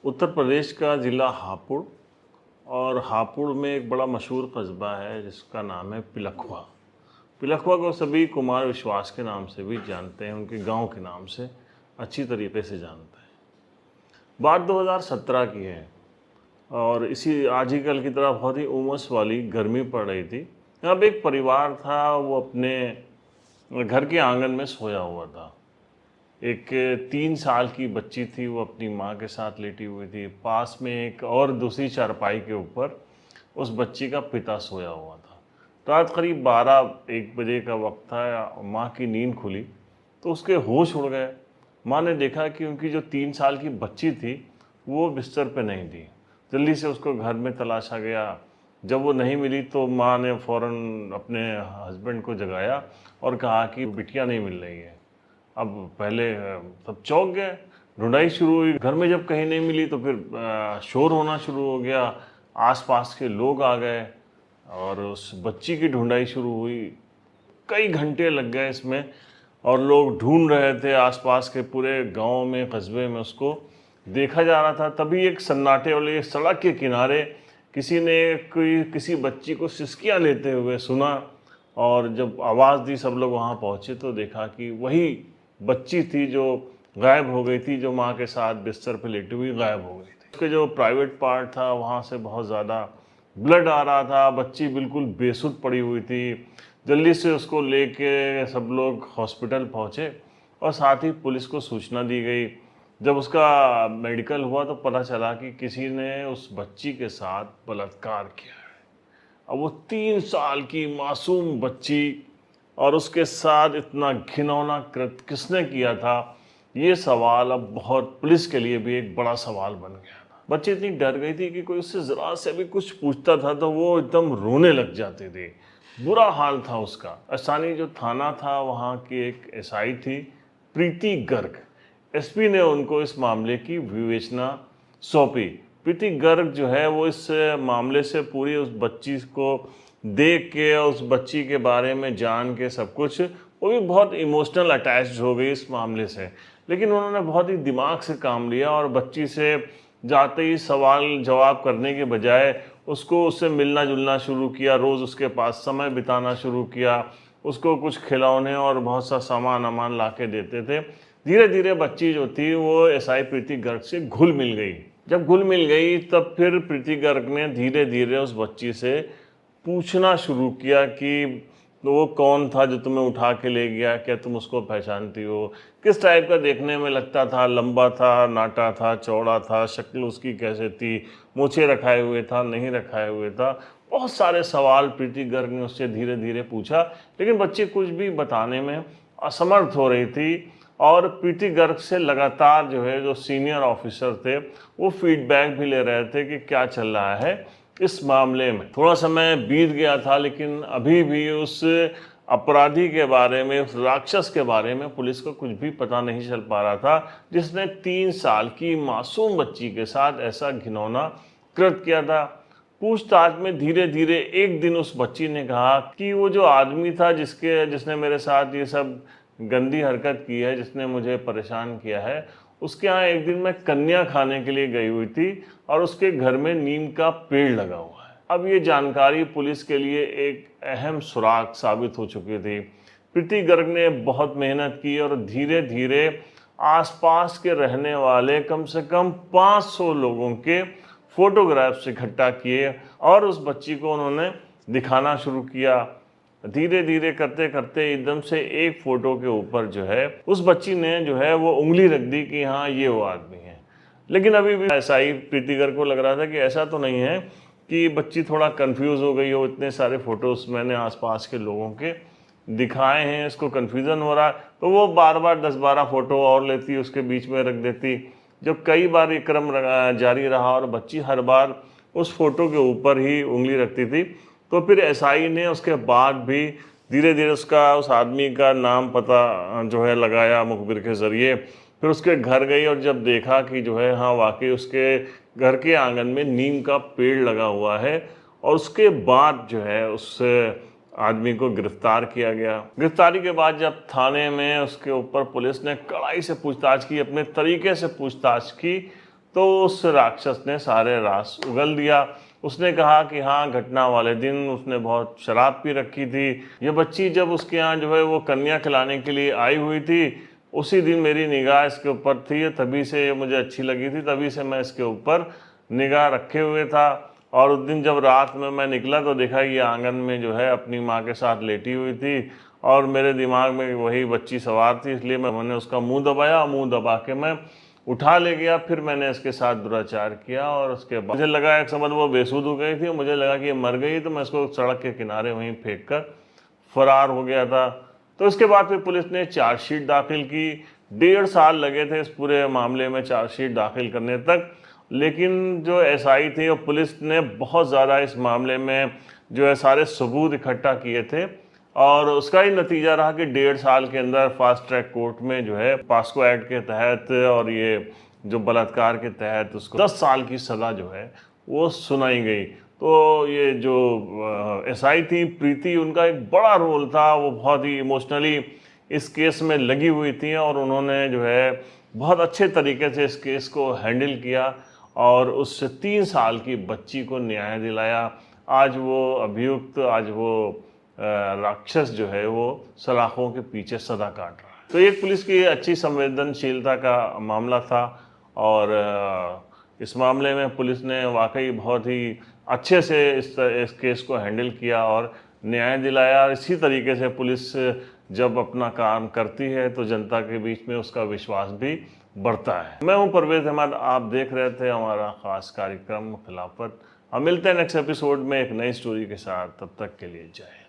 उत्तर प्रदेश का ज़िला हापुड़ और हापुड़ में एक बड़ा मशहूर कस्बा है जिसका नाम है पिलखुआ। पिलखुआ को सभी कुमार विश्वास के नाम से भी जानते हैं, उनके गांव के नाम से अच्छी तरीके से जानते हैं। बात 2017 की है और इसी आज ही कल की तरह बहुत ही उमस वाली गर्मी पड़ रही थी। अब एक परिवार था, वो अपने घर के आंगन में सोया हुआ था। एक 3 साल की बच्ची थी, वो अपनी माँ के साथ लेटी हुई थी। पास में एक और दूसरी चारपाई के ऊपर उस बच्ची का पिता सोया हुआ था। रात करीब 12-1 बजे का वक्त था। माँ की नींद खुली तो उसके होश उड़ गए। माँ ने देखा कि उनकी जो 3 साल की बच्ची थी वो बिस्तर पे नहीं थी। जल्दी से उसको घर में तलाशा गया। जब वो नहीं मिली तो माँ ने फ़ौरन अपने हस्बैंड को जगाया और कहा कि बिटिया नहीं मिल रही है। अब पहले सब चौंक गए, ढूंढाई शुरू हुई। घर में जब कहीं नहीं मिली तो फिर शोर होना शुरू हो गया। आसपास के लोग आ गए और उस बच्ची की ढूंढाई शुरू हुई। कई घंटे लग गए इसमें और लोग ढूंढ रहे थे आसपास के पूरे गांव में, कस्बे में उसको देखा जा रहा था। तभी एक सन्नाटे वाले सड़क के किनारे किसी ने किसी बच्ची को सिसकियां लेते हुए सुना और जब आवाज़ दी, सब लोग वहाँ पहुँचे तो देखा कि वही बच्ची थी जो गायब हो गई थी, जो माँ के साथ बिस्तर पे लेटी हुई गायब हो गई थी। उसके जो प्राइवेट पार्ट था वहाँ से बहुत ज़्यादा ब्लड आ रहा था। बच्ची बिल्कुल बेसुध पड़ी हुई थी। जल्दी से उसको लेके सब लोग हॉस्पिटल पहुँचे और साथ ही पुलिस को सूचना दी गई। जब उसका मेडिकल हुआ तो पता चला कि किसी ने उस बच्ची के साथ बलात्कार किया है। अब वो 3 साल की मासूम बच्ची और उसके साथ इतना घिनौना कृत्य किसने किया था, ये सवाल अब बहुत पुलिस के लिए भी एक बड़ा सवाल बन गया था। बच्ची इतनी डर गई थी कि कोई उससे ज़रा से भी कुछ पूछता था तो वो एकदम रोने लग जाती थी। बुरा हाल था उसका। स्थानीय जो थाना था वहाँ की एक एसआई थी प्रीति गर्ग। एसपी ने उनको इस मामले की विवेचना सौंपी। प्रीति गर्ग जो है वो इस मामले से पूरी उस बच्ची को देख के, उस बच्ची के बारे में जान के सब कुछ, वो भी बहुत इमोशनल अटैच्ड हो गई इस मामले से। लेकिन उन्होंने बहुत ही दिमाग से काम लिया और बच्ची से जाते ही सवाल जवाब करने के बजाय उससे मिलना जुलना शुरू किया। रोज़ उसके पास समय बिताना शुरू किया। उसको कुछ खिलौने और बहुत सा सामान ला के देते थे। धीरे धीरे बच्ची जो थी वो एसआई प्रीति गर्ग से घुल मिल गई। जब घुल मिल गई तब फिर प्रीति गर्ग ने धीरे धीरे उस बच्ची से पूछना शुरू किया कि वो कौन था जो तुम्हें उठा के ले गया, क्या तुम उसको पहचानती हो, किस टाइप का देखने में लगता था, लंबा था, नाटा था, चौड़ा था, शक्ल उसकी कैसे थी, मूछें रखाए हुए था, नहीं रखाए हुए था। बहुत सारे सवाल प्रीति गर्ग ने उससे धीरे धीरे पूछा, लेकिन बच्ची कुछ भी बताने में असमर्थ हो रही थी। और प्रीति गर्ग से लगातार जो सीनियर ऑफिसर थे वो फीडबैक भी ले रहे थे कि क्या चल रहा है इस मामले में। थोड़ा समय बीत गया था लेकिन अभी भी उस अपराधी के बारे में, उस राक्षस के बारे में पुलिस को कुछ भी पता नहीं चल पा रहा था, जिसने 3 साल की मासूम बच्ची के साथ ऐसा घिनौना कृत्य किया था। पूछताछ में धीरे धीरे एक दिन उस बच्ची ने कहा कि वो जो आदमी था जिसने मेरे साथ ये सब गंदी हरकत की है, जिसने मुझे परेशान किया है, उसके यहाँ एक दिन मैं कन्या खाने के लिए गई हुई थी और उसके घर में नीम का पेड़ लगा हुआ है। अब ये जानकारी पुलिस के लिए एक अहम सुराग साबित हो चुकी थी। प्रीति गर्ग ने बहुत मेहनत की और धीरे धीरे आसपास के रहने वाले कम से कम 500 लोगों के फोटोग्राफ्स इकट्ठा किए और उस बच्ची को उन्होंने दिखाना शुरू किया। धीरे धीरे करते करते एकदम से एक फ़ोटो के ऊपर उस बच्ची ने वो उंगली रख दी कि हाँ ये वो आदमी है। लेकिन अभी भी ऐसा ही प्रीति गर्ग को लग रहा था कि ऐसा तो नहीं है, कि बच्ची थोड़ा कंफ्यूज हो गई हो। इतने सारे फ़ोटोज़ मैंने आसपास के लोगों के दिखाए हैं, इसको कन्फ्यूज़न हो रहा है। तो वो बार बार 10-12 फ़ोटो और लेती, उसके बीच में रख देती। जब कई बार ये क्रम जारी रहा और बच्ची हर बार उस फ़ोटो के ऊपर ही उंगली रखती थी, तो फिर एसआई ने उसके बाद भी धीरे धीरे उस आदमी का नाम पता लगाया मुखबिर के ज़रिए। फिर उसके घर गई और जब देखा कि हाँ वाकई उसके घर के आंगन में नीम का पेड़ लगा हुआ है, और उसके बाद उस आदमी को गिरफ्तार किया गया। गिरफ्तारी के बाद जब थाने में उसके ऊपर पुलिस ने कड़ाई से पूछताछ की, अपने तरीके से पूछताछ की, तो उस राक्षस ने सारे राज उगल दिया। उसने कहा कि हाँ, घटना वाले दिन उसने बहुत शराब पी रखी थी। ये बच्ची जब उसके यहाँ जो है वो कन्या खिलाने के लिए आई हुई थी, उसी दिन मेरी निगाह इसके ऊपर थी, तभी से ये मुझे अच्छी लगी थी, तभी से मैं इसके ऊपर निगाह रखे हुए था। और उस दिन जब रात में मैं निकला तो देखा ये आंगन में जो है अपनी माँ के साथ लेटी हुई थी, और मेरे दिमाग में वही बच्ची सवार थी, इसलिए मैंने उसका मुंह दबाया। मुंह दबा के मैं उठा ले गया। फिर मैंने इसके साथ दुराचार किया, और उसके बाद मुझे लगा एक समझ वो बेसुध हो गई थी, मुझे लगा कि ये मर गई, तो मैं इसको सड़क के किनारे वहीं फेंक कर फरार हो गया था। तो इसके बाद फिर पुलिस ने चार्जशीट दाखिल की। 1.5 साल लगे थे इस पूरे मामले में चार्जशीट दाखिल करने तक, लेकिन जो एसआई थे और पुलिस ने बहुत ज़्यादा इस मामले में जो है सारे सबूत इकट्ठा किए थे, और उसका ही नतीजा रहा कि 1.5 साल के अंदर फास्ट ट्रैक कोर्ट में जो है पास्को एक्ट के तहत और ये जो बलात्कार के तहत उसको 10 साल की सज़ा जो है वो सुनाई गई। तो ये जो एसआई थी प्रीति, उनका एक बड़ा रोल था, वो बहुत ही इमोशनली इस केस में लगी हुई थी, और उन्होंने जो है बहुत अच्छे तरीके से इस केस को हैंडल किया और उस 3 साल की बच्ची को न्याय दिलाया। आज वो अभियुक्त, आज वो राक्षस जो है वो सलाखों के पीछे सदा काट रहा है। तो एक पुलिस की अच्छी संवेदनशीलता का मामला था, और इस मामले में पुलिस ने वाकई बहुत ही अच्छे से इस केस को हैंडल किया और न्याय दिलाया। इसी तरीके से पुलिस जब अपना काम करती है तो जनता के बीच में उसका विश्वास भी बढ़ता है। मैं हूं परवेज़ अहमद, आप देख रहे थे हमारा ख़ास कार्यक्रम खिलाफत। हम मिलते हैं नेक्स्ट एपिसोड में एक नई स्टोरी के साथ, तब तक के लिए जय हिंद।